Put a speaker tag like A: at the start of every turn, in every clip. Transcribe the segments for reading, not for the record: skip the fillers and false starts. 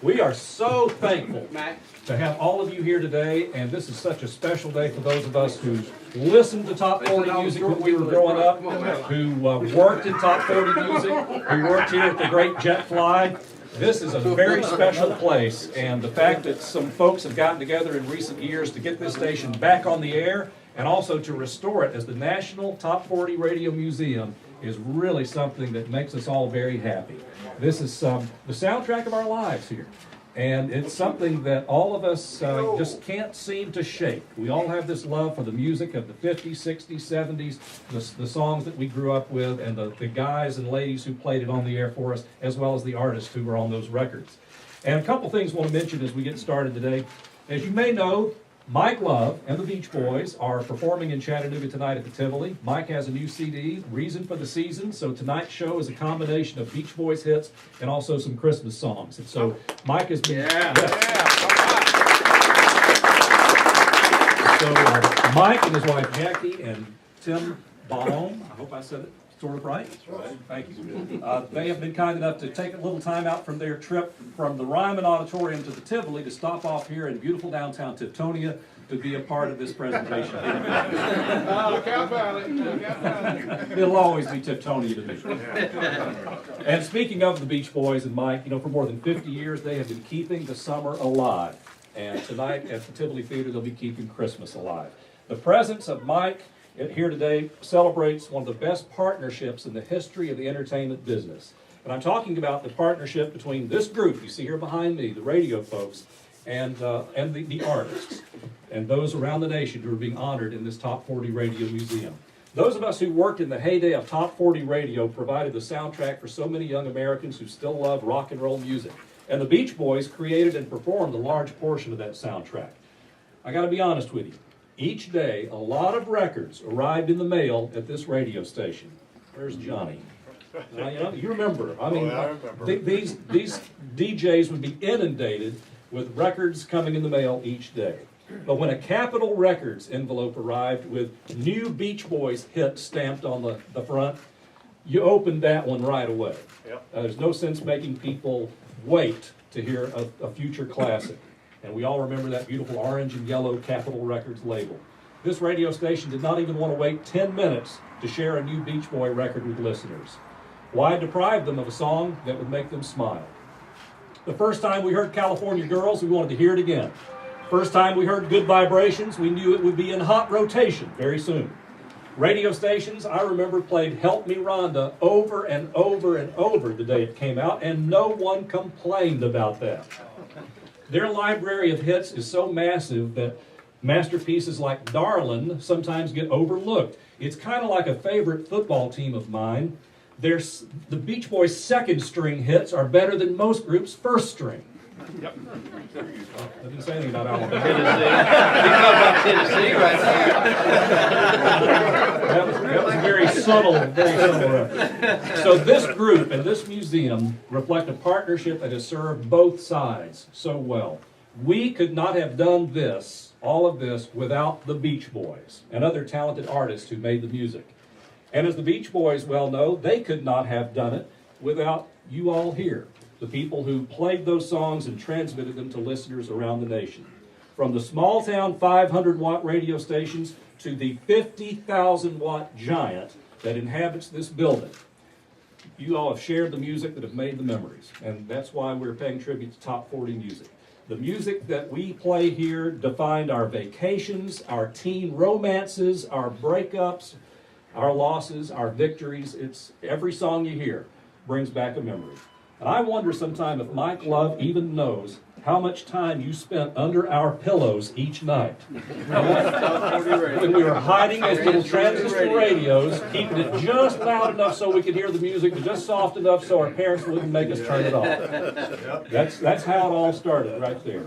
A: We are so thankful to have all of you here today, and this is such a special day for those of us who listened to Top 40 music when we were growing up, who worked in Top 40 music, who worked here at the great Jet Fly. This is a very special place, and the fact that some folks have gotten together in recent years to get this station back on the air and also to restore it as the National Top 40 Radio Museum is really something that makes us all very happy. This is the soundtrack of our lives here. And it's something that all of us just can't seem to shake. We all have this love for the music of the 50s, 60s, 70s, the songs that we grew up with, and the guys and ladies who played it on the air for us, as well as the artists who were on those records. And a couple things I want to mention as we get started today. As you may know, Mike Love and the Beach Boys are performing in Chattanooga tonight at the Tivoli. Mike has a new CD, Reason for the Season, so tonight's show is a combination of Beach Boys hits and also some Christmas songs. And so Mike has been... So Mike and his wife Jackie and Tim Bonhomme, I hope I said it sort of right. That's right. Thank you. They have been kind enough to take a little time out from their trip from the Ryman Auditorium to the Tivoli to stop off here in beautiful downtown Tiftonia to be a part of this presentation. It'll always be Tiftonia to me. And speaking of the Beach Boys and Mike, you know, for more than 50 years they have been keeping the summer alive. And tonight at the Tivoli Theater they'll be keeping Christmas alive. The presence of Mike here today celebrates one of the best partnerships in the history of the entertainment business. And I'm talking about the partnership between this group you see here behind me, the radio folks, and the artists, and those around the nation who are being honored in this Top 40 Radio Museum. Those of us who worked in the heyday of Top 40 Radio provided the soundtrack for so many young Americans who still love rock and roll music. And the Beach Boys created and performed a large portion of that soundtrack. I got to be honest with you. Each day, a lot of records arrived in the mail at this radio station. Where's Johnny? Now, you remember. I mean,
B: I remember.
A: These DJs would be inundated with records coming in the mail each day. But when a Capitol Records envelope arrived with new Beach Boys hit stamped on the front, you opened that one right away.
B: Yep.
A: There's no sense making people wait to hear a future classic. And we all remember that beautiful orange and yellow Capitol Records label. This radio station did not even want to wait 10 minutes to share a new Beach Boy record with listeners. Why deprive them of a song that would make them smile? The first time we heard California Girls, we wanted to hear it again. First time we heard Good Vibrations, we knew it would be in hot rotation very soon. Radio stations, I remember, played Help Me Rhonda over and over and over the day it came out, and no one complained about that. Their library of hits is so massive that masterpieces like Darlin' sometimes get overlooked. It's kind of like a favorite football team of mine. The Beach Boys' second string hits are better than most groups' first string.
B: Yep.
A: I didn't say anything about Alabama.
C: Tennessee right there.
A: That was very subtle reference. So this group and this museum reflect a partnership that has served both sides so well. We could not have done this, all of this, without the Beach Boys and other talented artists who made the music. And as the Beach Boys well know, they could not have done it without you all here, the people who played those songs and transmitted them to listeners around the nation. From the small-town 500-watt radio stations to the 50,000-watt giant that inhabits this building, you all have shared the music that have made the memories, and that's why we're paying tribute to Top 40 music. The music that we play here defined our vacations, our teen romances, our breakups, our losses, our victories. It's every song you hear brings back a memory. And I wonder sometime if Mike Love even knows how much time you spent under our pillows each night. When we were hiding those little transistor radios, keeping it just loud enough so we could hear the music, but just soft enough so our parents wouldn't make us turn it off. That's how it all started right there.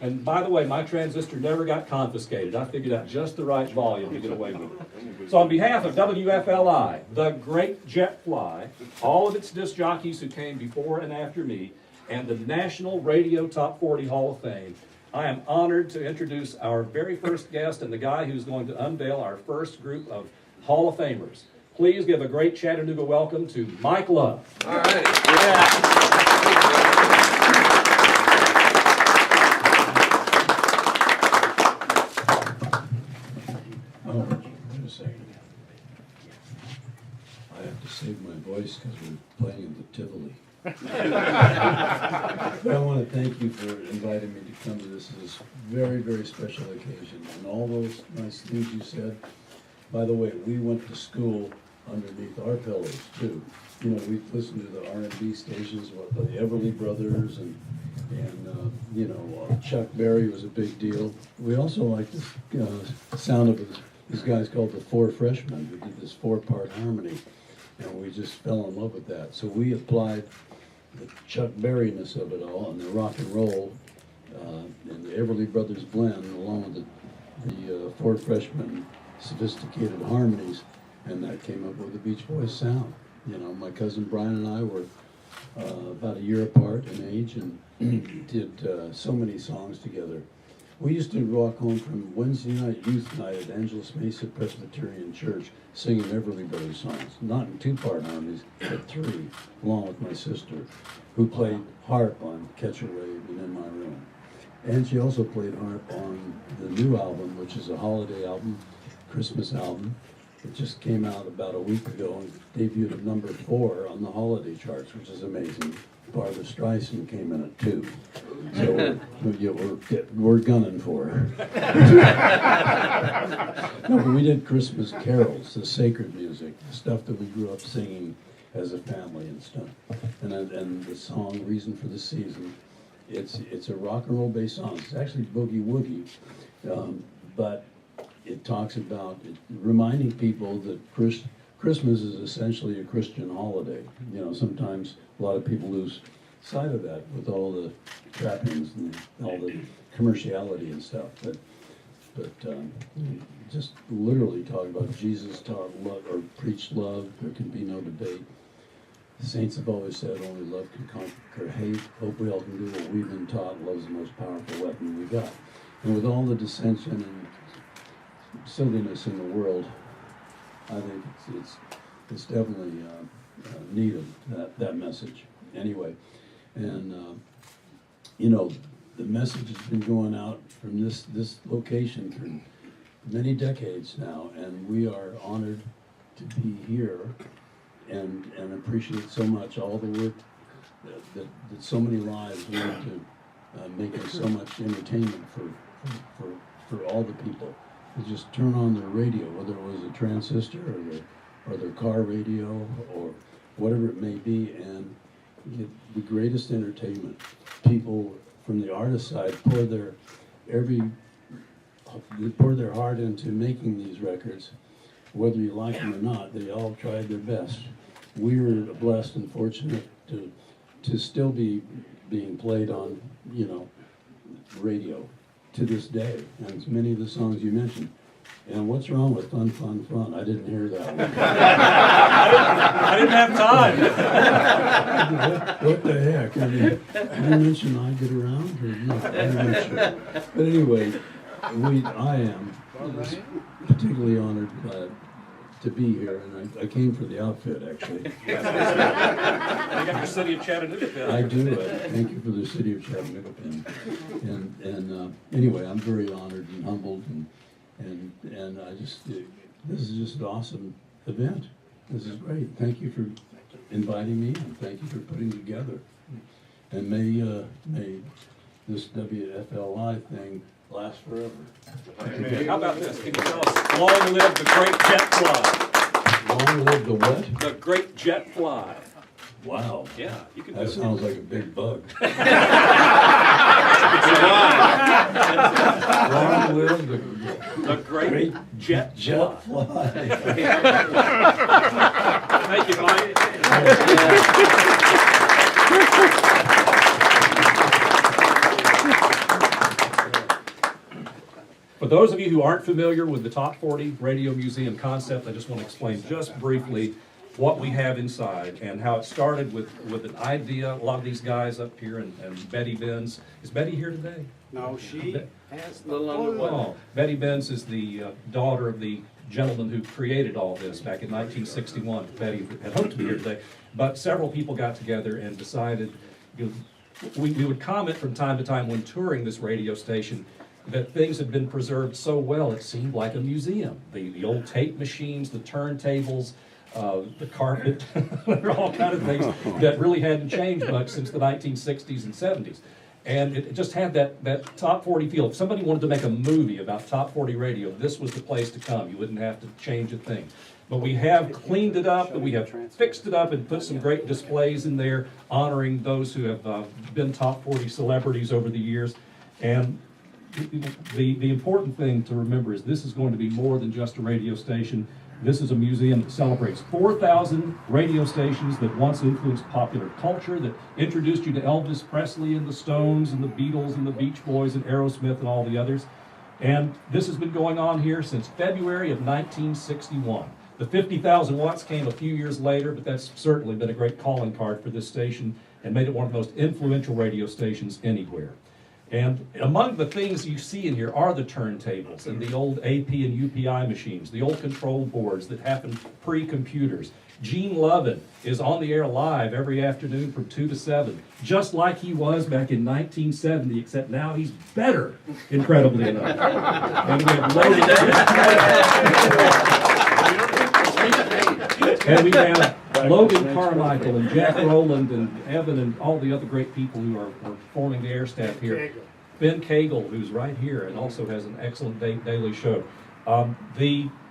A: And by the way, my transistor never got confiscated. I figured out just the right volume to get away with it. So on behalf of WFLI, the great Jet Fly, all of its disc jockeys who came before and after me, and the National Radio Top 40 Hall of Fame, I am honored to introduce our very first guest and the guy who's going to unveil our first group of Hall of Famers. Please give a great Chattanooga welcome to Mike Love.
C: All right. Yeah.
B: Tivoli. But I want to thank you for inviting me to come to this very, very special occasion. And all those nice things you said. By the way, we went to school underneath our pillars too. You know, we listened to the R&B stations, what the Everly Brothers and Chuck Berry was a big deal. We also liked the sound of these guys called the Four Freshmen who did this 4-part harmony, and we just fell in love with that. So we applied the Chuck Berry-ness of it all and the rock and roll and the Everly Brothers blend along with the Four Freshmen sophisticated harmonies, and that came up with the Beach Boys sound. You know, my cousin Brian and I were about a year apart in age and did so many songs together. We used to walk home from Wednesday night youth night at Angeles Mesa Presbyterian Church singing Everly Brothers songs, not in 2-part harmonies, but 3, along with my sister, who played harp on Catch a Wave and In My Room. And she also played harp on the new album, which is a holiday album, Christmas album. It just came out about a week ago and debuted at number 4 on the holiday charts, which is amazing. Barbara Streisand came in at 2. So we're gunning for her. No, but we did Christmas carols, the sacred music, the stuff that we grew up singing as a family and stuff. And the song "Reason for the Season," it's a rock and roll based song. It's actually boogie woogie, but it talks about reminding people that Christmas is essentially a Christian holiday. You know, sometimes a lot of people lose sight of that with all the trappings and all the commerciality and stuff. But just literally talk about Jesus taught love or preached love. There can be no debate. The saints have always said only love can conquer hate. Hope we all can do what we've been taught. Love's the most powerful weapon we got. And with all the dissension and silliness in the world, I think it's definitely needed, that message anyway. And the message has been going out from this location for many decades now, and we are honored to be here and appreciate so much all the work that so many lives went to making so much entertainment for all the people. They just turn on their radio, whether it was a transistor or their car radio or whatever it may be, and get the greatest entertainment. People from the artist side pour their heart into making these records, whether you like them or not. They all tried their best. We were blessed and fortunate to still be being played on, radio to this day, and many of the songs you mentioned. And what's wrong with Fun, Fun, Fun? I didn't hear that one.
A: I didn't have time.
B: What the heck? I mean, did you mention I Get Around? Or no, I'm not sure. But anyway, I am particularly honored to be here, and I came for the outfit, actually.
A: You got your City of Chattanooga pin.
B: I do. Thank you for the City of Chattanooga pin. And anyway, I'm very honored and humbled, and I just this is just an awesome event. This is great. Thank you for inviting me, and thank you for putting together. And may this WFLI thing last forever.
A: Amen. How about this? Can you tell us, long live the great jet fly?
B: Long live the what?
A: The great jet fly.
B: Wow.
A: Yeah, you can do
B: That
A: it.
B: sounds like a big bug. Long live
A: The great jet
B: jet
A: fly.
B: fly.
A: Thank you, Mike. For those of you who aren't familiar with the Top 40 Radio Museum concept, I just want to explain just briefly what we have inside and how it started with an idea. A lot of these guys up here and Betty Benz. Is Betty here today?
C: No, she has
D: a little under one.
A: Oh, Betty Benz is the daughter of the gentleman who created all this back in 1961. Betty had hoped to be here today, but several people got together and decided, we would comment from time to time when touring this radio station that things had been preserved so well it seemed like a museum. The old tape machines, the turntables, the carpet, there are all kind of things that really hadn't changed much since the 1960s and 70s. And it just had that top 40 feel. If somebody wanted to make a movie about top 40 radio, this was the place to come. You wouldn't have to change a thing. But we have cleaned it up, and we have fixed it up and put some great displays in there honoring those who have been top 40 celebrities over the years. And the important thing to remember is this is going to be more than just a radio station. This is a museum that celebrates 4,000 radio stations that once influenced popular culture, that introduced you to Elvis Presley and the Stones and the Beatles and the Beach Boys and Aerosmith and all the others. And this has been going on here since February of 1961. The 50,000 watts came a few years later, but that's certainly been a great calling card for this station and made it one of the most influential radio stations anywhere. And among the things you see in here are the turntables and the old AP and UPI machines, the old control boards that happened pre-computers. Gene Lovin is on the air live every afternoon from 2 to 7, just like he was back in 1970, except now he's better, incredibly enough. And we have Logan Carmichael and Jack Rowland and Evan and all the other great people who are forming the air staff here. Ben Cagle, who's right here and also has an excellent daily show.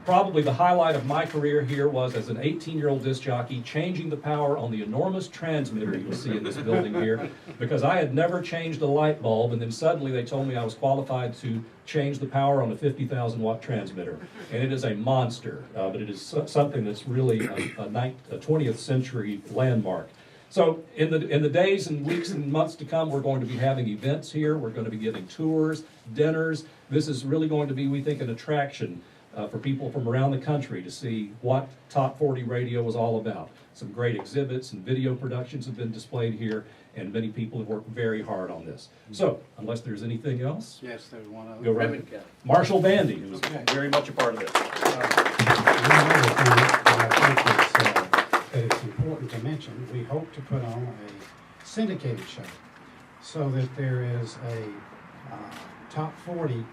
A: Probably the highlight of my career here was as an 18-year-old disc jockey changing the power on the enormous transmitter you'll see in this building here, because I had never changed a light bulb, and then suddenly they told me I was qualified to change the power on a 50,000 watt transmitter. And it is a monster, but it is something that's really a 20th century landmark. So in the days and weeks and months to come, we're going to be having events here. We're going to be giving tours, dinners. This is really going to be, we think, an attraction for people from around the country to see what Top 40 Radio is all about. Some great exhibits and video productions have been displayed here, and many people have worked very hard on this. So, unless there's anything else,
C: Yes, there's one other.
A: go right ahead. Marshall Bandy, who was very much a part of this.
C: One other thing that I think that it's important to mention, we hope to put on a syndicated show so that there is a top 40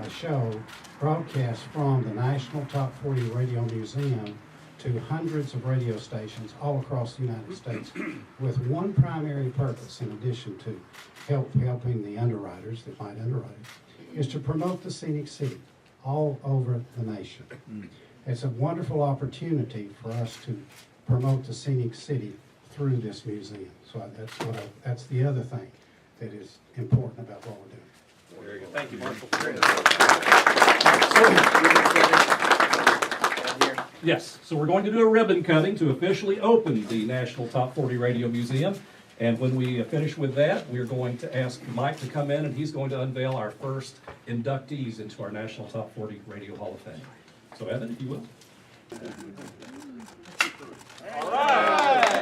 C: show broadcast from the National Top 40 Radio Museum to hundreds of radio stations all across the United States with one primary purpose, in addition to helping the underwriters that might underwrite it, is to promote the scenic city all over the nation. It's a wonderful opportunity for us to promote the scenic city through this museum. So that's the other thing that is important about what we're doing.
A: Very good. Thank you, Marshall. Yes, so we're going to do a ribbon cutting to officially open the National Top 40 Radio Museum. And when we finish with that, we're going to ask Mike to come in, and he's going to unveil our first inductees into our National Top 40 Radio Hall of Fame. So Evan, if you will.
D: All right.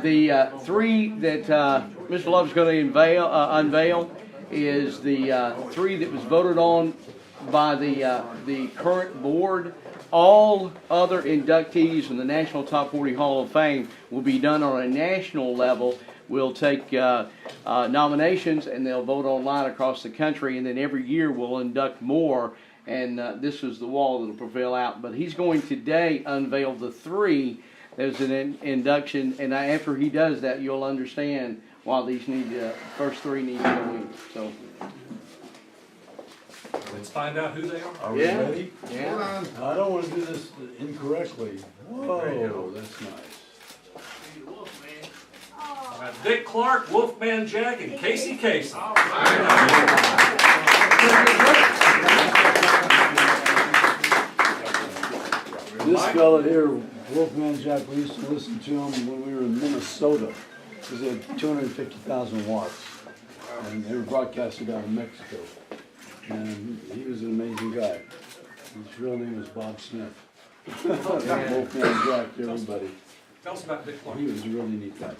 E: The three that Mr. Love is going to unveil is the three that was voted on by the current board. All other inductees from the National Top 40 Hall of Fame will be done on a national level. We'll take nominations and they'll vote online across the country, and then every year we'll induct more, and this is the wall that'll prevail out. But he's going today unveil the three. There's an induction, and after he does that, you'll understand why these first three need to go in. So
A: Let's find out who they are.
B: Are we ready?
E: Yeah.
B: I don't want to do this incorrectly. Whoa, that's nice.
A: Dick Clark, Wolfman Jack, and Casey Casey.
B: This fella here, Wolfman Jack, we used to listen to him when we were in Minnesota. He had 250,000 watts, and they were broadcasted out of Mexico. And he was an amazing guy. His real name was Bob Smith. Wolfman Jack to everybody.
A: Tell us about Dick Clark.
B: He was a really neat guy.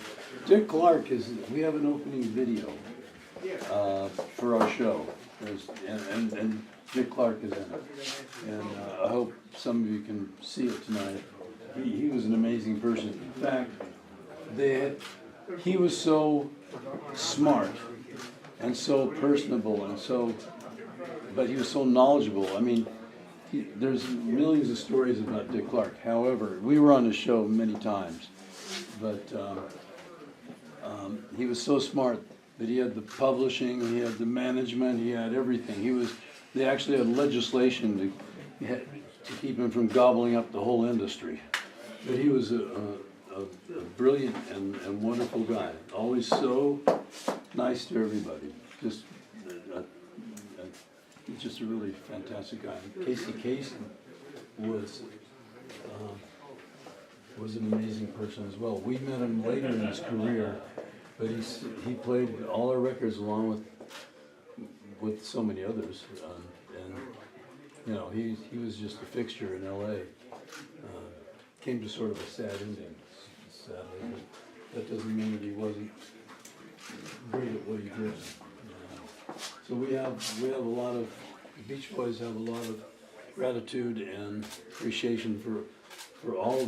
B: Dick Clark we have an opening video for our show. And Dick Clark is in it. And I hope some of you can see it tonight. He was an amazing person. In fact, he was so smart and so personable and but he was so knowledgeable. I mean, there's millions of stories about Dick Clark. However, we were on the show many times, but he was so smart that he had the publishing, he had the management, he had everything. They actually had legislation to keep him from gobbling up the whole industry. But he was a brilliant and wonderful guy. Always so nice to everybody. He's just a really fantastic guy. Casey Kasem was an amazing person as well. We met him later in his career, but he played all our records along with so many others, and you know he was just a fixture in L.A. Came to sort of a sad ending, sadly, but that doesn't mean that he wasn't great at what he did. So we have a lot of, the Beach Boys have a lot of gratitude and appreciation for all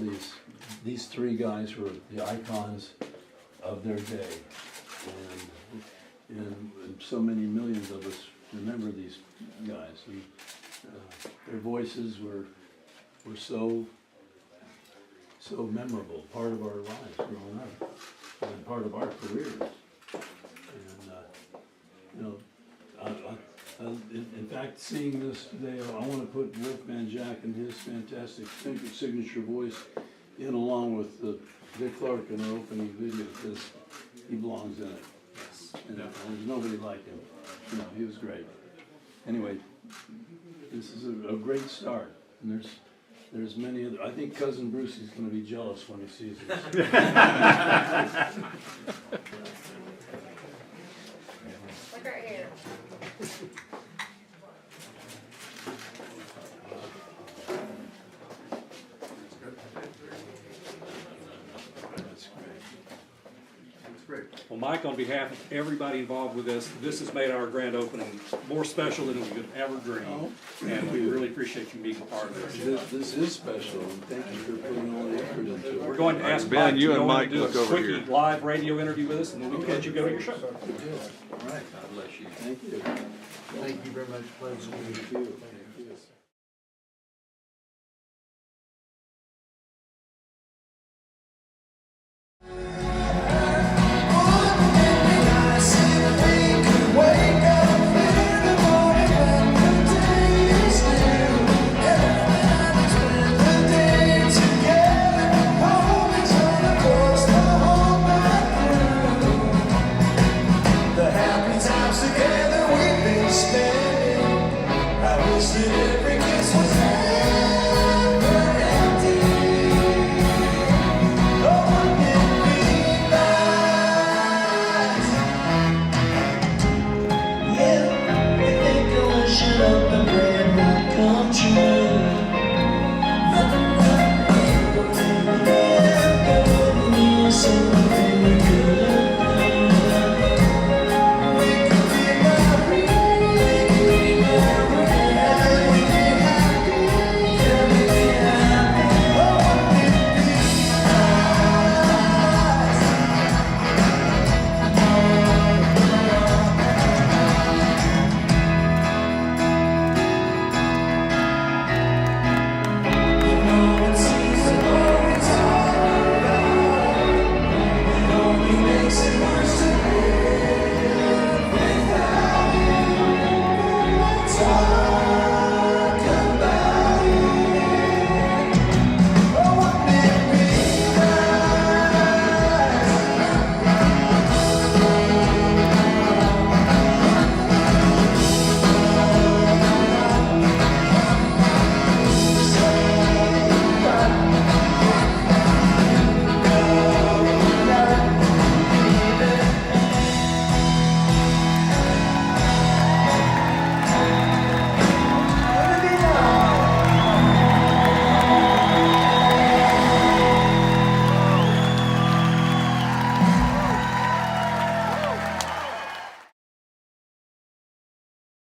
B: these three guys who are the icons of their day. And so many millions of us remember these guys. And, their voices were so memorable, part of our lives growing up, and part of our careers. And in fact, seeing this today, I want to put Wolfman Jack and his fantastic signature voice in along with Dick Clark in our opening video, because he belongs in it. And there's nobody like him. You know, he was great. Anyway, this is a great start. And there's many other. I think Cousin Bruce is going to be jealous when he sees this.
D: Look right here.
A: Well, Mike, on behalf of everybody involved with this has made our grand opening more special than we could ever dream. And we really appreciate you being a part of this.
B: This is special, and thank you for putting all the effort into it.
A: We're going to ask
F: Ben,
A: Mike
F: you
A: to
F: and
A: go
F: Mike
A: and do a
F: look over
A: quickie
F: here.
A: live radio interview with us, and then we can let you go to your show.
B: Good deal. All right. God bless you. Thank you. Thank you very much. Pleasure to meet you. Thank you.